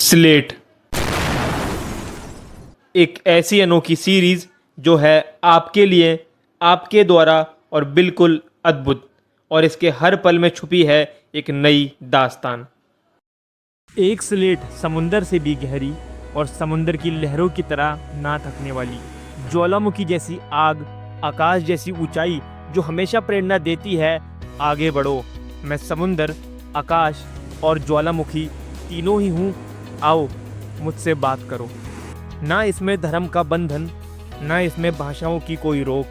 Slate एक ऐसी अनोखी सीरीज जो है आपके लिए, आपके द्वारा और बिल्कुल अद्भुत, और इसके हर पल में छुपी है एक नई दास्तान। एक स्लेट समुंदर से भी गहरी और समुंदर की लहरों की तरह ना थकने वाली, ज्वालामुखी जैसी आग, आकाश जैसी ऊंचाई जो हमेशा प्रेरणा देती है, आगे बढ़ो। मैं समुंदर, आकाश और ज्वालामुखी तीनों ही हूँ, आओ मुझसे बात करो। ना इसमें धर्म का बंधन, ना इसमें भाषाओं की कोई रोक,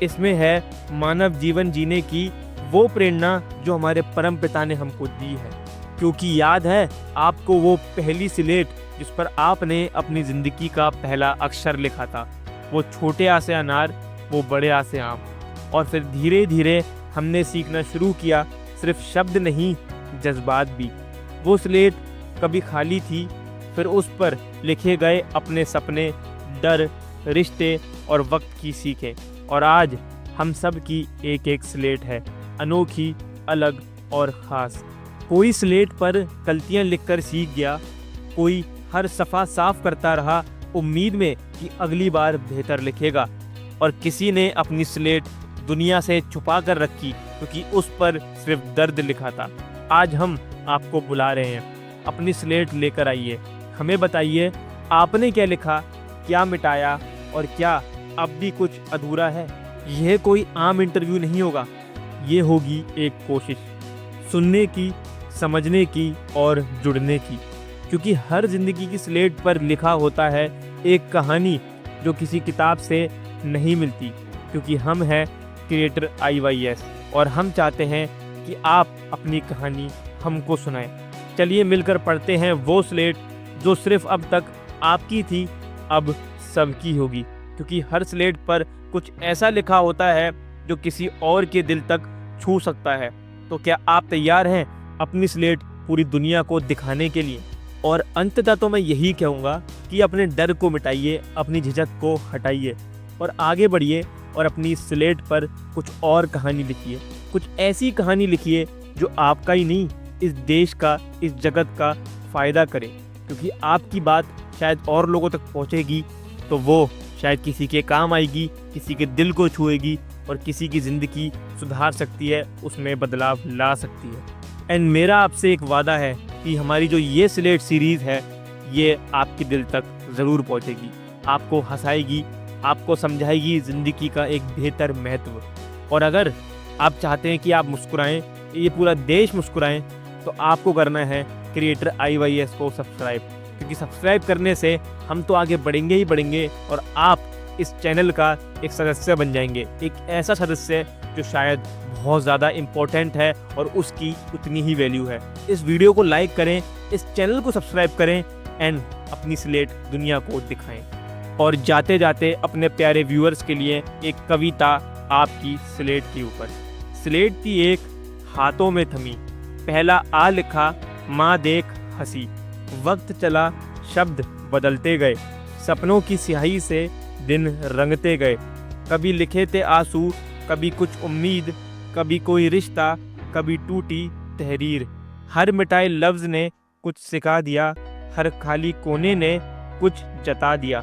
इसमें है मानव जीवन जीने की वो प्रेरणा जो हमारे परम पिता ने हमको दी है। क्योंकि याद है आपको वो पहली स्लेट जिस पर आपने अपनी ज़िंदगी का पहला अक्षर लिखा था, वो छोटे आ से अनार, वो बड़े आ से आम। और फिर धीरे धीरे हमने सीखना शुरू किया, सिर्फ शब्द नहीं जज्बात भी। वो स्लेट कभी खाली थी, फिर उस पर लिखे गए अपने सपने, डर, रिश्ते और वक्त की सीखें। और आज हम सब की एक एक स्लेट है, अनोखी, अलग और ख़ास। कोई स्लेट पर गलतियां लिखकर सीख गया, कोई हर सफ़ा साफ करता रहा उम्मीद में कि अगली बार बेहतर लिखेगा, और किसी ने अपनी स्लेट दुनिया से छुपा कर रखी क्योंकि उस पर सिर्फ दर्द लिखा था। आज हम आपको बुला रहे हैं, अपनी स्लेट लेकर आइए, हमें बताइए आपने क्या लिखा, क्या मिटाया और क्या अब भी कुछ अधूरा है। यह कोई आम इंटरव्यू नहीं होगा, ये होगी एक कोशिश सुनने की, समझने की और जुड़ने की। क्योंकि हर ज़िंदगी की स्लेट पर लिखा होता है एक कहानी जो किसी किताब से नहीं मिलती। क्योंकि हम हैं क्रिएटर IYS और हम चाहते हैं कि आप अपनी कहानी हमको सुनाएं। चलिए मिलकर पढ़ते हैं वो स्लेट जो सिर्फ अब तक आपकी थी, अब सबकी होगी। क्योंकि हर स्लेट पर कुछ ऐसा लिखा होता है जो किसी और के दिल तक छू सकता है। तो क्या आप तैयार हैं अपनी स्लेट पूरी दुनिया को दिखाने के लिए? और अंततः तो मैं यही कहूँगा कि अपने डर को मिटाइए, अपनी झिझक को हटाइए और आगे बढ़िए, और अपनी स्लेट पर कुछ और कहानी लिखिए। कुछ ऐसी कहानी लिखिए जो आपका ही नहीं, इस देश का, इस जगत का फ़ायदा करे। क्योंकि आपकी बात शायद और लोगों तक पहुंचेगी तो वो शायद किसी के काम आएगी, किसी के दिल को छुएगी और किसी की ज़िंदगी सुधार सकती है, उसमें बदलाव ला सकती है। एंड मेरा आपसे एक वादा है कि हमारी जो ये स्लेट सीरीज़ है, ये आपके दिल तक ज़रूर पहुंचेगी, आपको हंसाएगी, आपको समझाएगी ज़िंदगी का एक बेहतर महत्व। और अगर आप चाहते हैं कि आप मुस्कुराएं, ये पूरा देश मुस्कुराएं, तो आपको करना है क्रिएटर IYS को सब्सक्राइब। क्योंकि सब्सक्राइब करने से हम तो आगे बढ़ेंगे ही बढ़ेंगे, और आप इस चैनल का एक सदस्य बन जाएंगे, एक ऐसा सदस्य जो शायद बहुत ज़्यादा इम्पोर्टेंट है और उसकी उतनी ही वैल्यू है। इस वीडियो को लाइक करें, इस चैनल को सब्सक्राइब करें एंड अपनी स्लेट दुनिया को दिखाएं। और जाते जाते अपने प्यारे व्यूअर्स के लिए एक कविता आपकी स्लेट के ऊपर। स्लेट थी एक, हाथों में थमी, पहला आ लिखा, माँ देख हंसी। वक्त चला, शब्द बदलते गए, सपनों की स्याही से दिन रंगते गए। कभी लिखे थे आंसू, कभी कुछ उम्मीद, कभी कोई रिश्ता, कभी टूटी तहरीर। हर मिटाए लफ्ज़ ने कुछ सिखा दिया, हर खाली कोने ने कुछ जता दिया।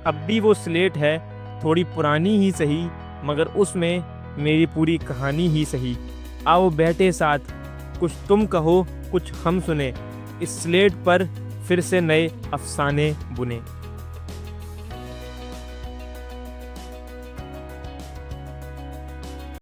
अब भी वो स्लेट है, थोड़ी पुरानी ही सही, मगर उसमें मेरी पूरी कहानी ही सही। आओ बैठे साथ, कुछ तुम कहो, कुछ हम सुने, इस स्लेट पर फिर से नए अफसाने बुने।